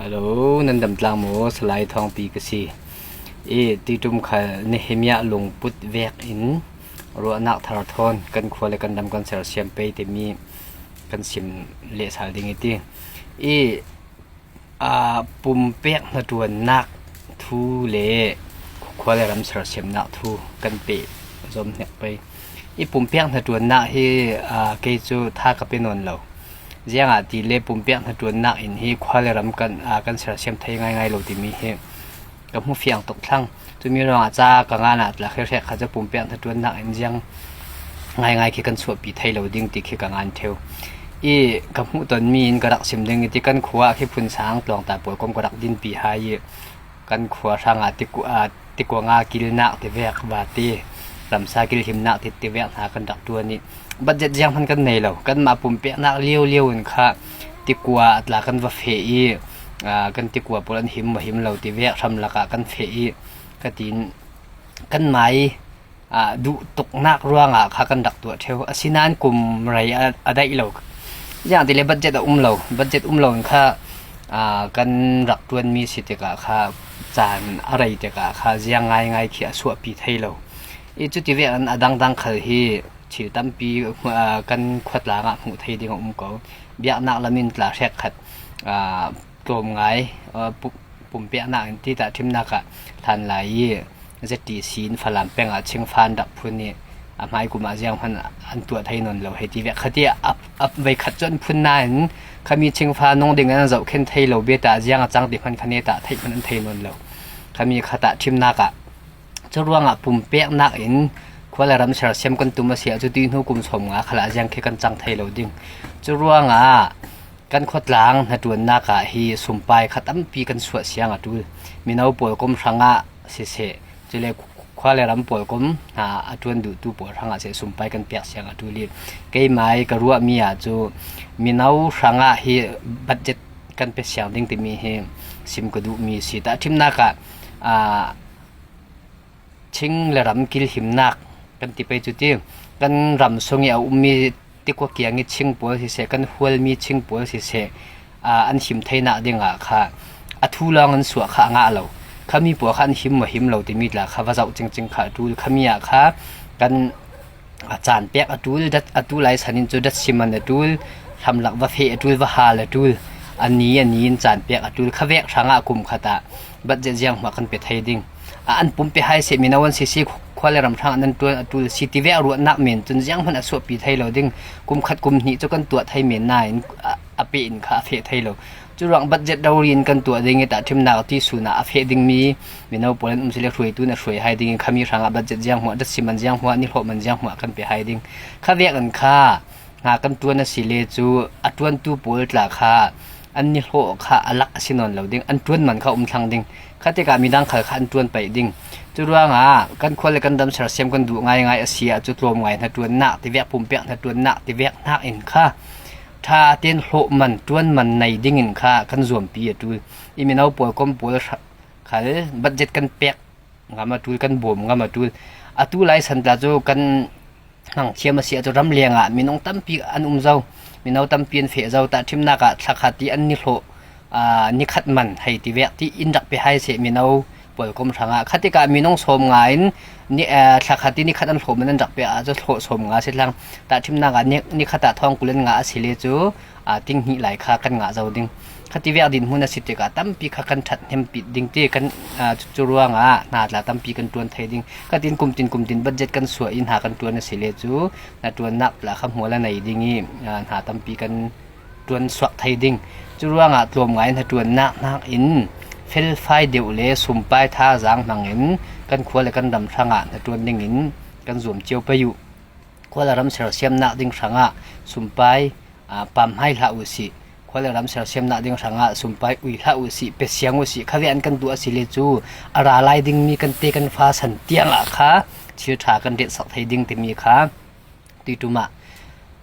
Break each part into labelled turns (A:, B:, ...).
A: ฮัลโหลนันดำตลางโมสไลด์ทองปีกสีตีจุ่มขเนเฮมียลงปุดแวกอินรัวนักทาร์ทอนกันขวเลยกันดำกันเสียเชียมไปแต่มีกันสิมเละสาดิ่งตีปุ่มเปียกมาตัวนักทูเละขวเลยรำเสียเชียมนักทูกันเปะจมเนี่ยไปปุ่มเปียกมาตัวนักที่เกจูท่ากับเป็นนนเราเจ้าตีเล่ปุ่มเปียกมาตัวนักอินที่ควาเลยรำกันเสียเชียมไทยง่ายๆเราที่มีเหกับหูเฟียงตกทั้งจะมีรองอาจารย์กับงานหลักแค่เขาจะปุ่มเปียกมาตัวนักอินยังง่ายๆแค่กันสวดปีไทยเราดิ้งตีแค่กับงานเทวกับหูตนมีนกระดักสิมดึงที่กันขวาแค่พุ่นช้างปลองตาปวยกกระดักดินปีหายกันขวาทางติกวงากิลนักที่แวกบาตีลำซากิลหิมนักที่แวกหากันดักตัวนี้บัดเจ็ดยังพันกันในเรากันมาปุ่มเปียกนักเลี้ยวๆค่ะติกวาอัตลากันว่าเฟอีกันติกวาปลันหิมเราที่แวกทำละกะกันเฟอีกตินกันไหมดูตกนักร่วงค่ะกันดักตัวเทวสินานกลุ่มไรอะไรเราอย่างที่เรียกบัดเจ็ตเราค่ะกันรักตัวมีสิทธิ์กับค่ะจานอะไรเด็กค่ะยังไงเขียนสวดปีไทยเราจุดที่เวียนดังคือที่ชื่อตั้มปีกันขวัดหลังหูไทยดิ่งเขาเบียนักละมินตลาดแทกขัดกลมไงปุ่มเบียนักที่แต่ทิมนักทันไหลจะตีศีลฝรั่งแปลงเชิงฟันดับพุ่นนี่หมายกูมาเสียงพันอันตัวไทยนนเราให้ที่เวียคดีอัพไว้ขัดจนพุ่นนั่นขามีเชิงฟ้านงดิ่งนั้นเราเข็นไทยเราเบียตาเสียงจังติพันคเนตาไทยพันไทยนนเราขามีขัดทิมนักจะร่วงปุ่มเปียกนักอินควาเลยรำเสียเสียมกันตุ้มเสียจุดที่นู้กุมสมขลังยังแค่กันจังไทยเราดิ่งจะร่วงกันขดหลังในตัวนักฮีสุ่มไปขัดตั้มปีกันสวดเสียงดูมีน้าป่วยกุมสังเสียจะเรียกควาเลยรำป่วยกุมตัวดูตัวป่วยสังเสียสุ่มไปกันเปียกเสียงดูเรียกเกี่ยไม้กระรัวมีจูมีน้าสังฮีบัดเจ็ดกันเป็นเสียงดิ่งที่มีเฮซิมกระดูมีสิแต่ทิมนักชิงและรำกิลหิมนักกันที่ไปจุดที่กันรำทรงเอามีติกว่าเกียงงิชิงปัวสิเสกันหัวมีชิงปัวสิเสอันหิมไทยนาเด้งค่ะทุลังอันสวข้างเราข้ามีปัวขันหิมมาหิมเราที่มีละข้าว่าเราจริงๆค่ะดูข้ามีค่ะกันอาจารย์เปียกดูไลสันินจุดสิมันดูทำหลักว่าเฟดูว่าฮาลดูอันนี้จานเปียกดูข้าเวกทางกุมขตาบัดเจียงมากันไปไทยดิ่งอันปุ่มไปให้เสมีนาวันสิควาเลยรำทางนั้นตัวสิติเวอรุ่นนักเมนจนยังมันอสวปีไทยเราดิ่งกุมขัดกุมนี้จะกันตัวไทยเมนนายปีนคาเฟ่ไทยเราจุดรังบัดเจ็ตเราเรียนกันตัวดิ่งแต่ทิมนาที่สุนัขเฟ่ดิ่งมีนาปนเสลียช่วยตัวน่ะช่วยให้ดิ่งขามีทางบัดเจ็ตยังหัวดัชมันยังหัวนี่หกมันยังหัวกันไปให้ดิ่งข้าเวกันข้าหากันตัวน่ะสิเลจูตัวตัวปวดหลักข้าอันนี้โหข้าอลักสินนเราดิ่งอันตัวมันข้าทางดิ่งข้าที่การมีดังขาขันตัวไปดิ่งจุดว่างกันควรเลยกันดำเสียมกันดูง่ายเสียจุดรวมไงถ้าตัวหนักที่แวกปุ่มเปียกถ้าตัวหนักที่แวกหนักอินค่ะถ้าเต้นโหมันตัวมันในดิ่งอินค่ะกันรวมปีดูมีน้าป่วยก้มป่วยขาบัดเจ็ตกันเปียกงามาดูกันบ่มงามาดูตัวไรสันตาจูกันนั่งเชียมาเสียจะรำเลียงมีน้องตั้มปีอันเจ้ามีน้าตั้มเปลี่ยนเฟะเจ้าแต่ทิมนักสักขัดที่อันนี้โหนี่ขัดมันให้ที่แวกที่อินดักไปให้เสียมีน้าป่วยกุมสังขัดที่การมีน้องสมงานนี่สักขัดที่นี่ขัดอันโหมันนั่นดักไปจะโหสมงาเสร็จแล้วแต่ทิมนักนี่ขัดทองกุเลนงาสิเลจูติ้งหิไหลขากันงาเจ้าดิ้งขัดที่แวกดินหุ่นสิทธิ์กาตั้มปีขัดกันถัดเห็มปิดดิ้งที่กันจุรัวงาหนาดละตั้มปีกันตัวไทยดิ้งขัดดินกุมตินบัดเจ็ตกันสวยอินหากันตัวนั่นสิเลจูน่ะตัวนักละคำหัวละไหนดิ้งนี่หาตั้มปีกันตัวสวกไทยดิ้งจุรัวงารวมไงน่ะตัวนักอินเฟลไฟเดียวเลยสุ่มไปท่าจางมังอินกันขวเลยกันดำสังน่ะตัวดิ่งอินกันรวมเจียวไปอยู่ขวเลยรำเสียเสียมนักดิ่งสังสุ่มไปปั๊มให้ละอุสิขวเลยรำเสียเสียมนักดิ่งสังสุ่มไปอุยละอุสิเป็ดเสียงอุสิข้าเวียนกันตัวสิเลจูอะไรลายดิ่งมีกันเตกันฟ้าสันเตียงค่ะเชื่อถากันเด็ดสักไทยดิ่งที่มีค่ะตีตุมา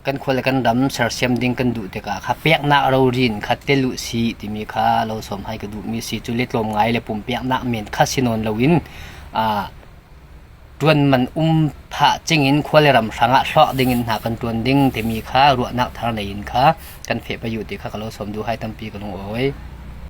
A: กันควรเลยกันดำเสียเสียมดิ่งกันดูเด็กค่ะเปียกนักเรารินค่ะเตลุสีที่มีค่ะเราสมให้กันดูมีสีจุเล็ดลมไงเลยปุ่มเปียกนักเมนค่ะสินนเราวินตัวมันผ้าจิงอินควรเลยรำสังชอดิ่งอินหากันตัวดิ่งที่มีค่ะรัวนักทางไหนอินค่ะกันเฟะไปอยู่ที่ค่ะเราสมดูให้ตั้งปีกันลงเอาไว้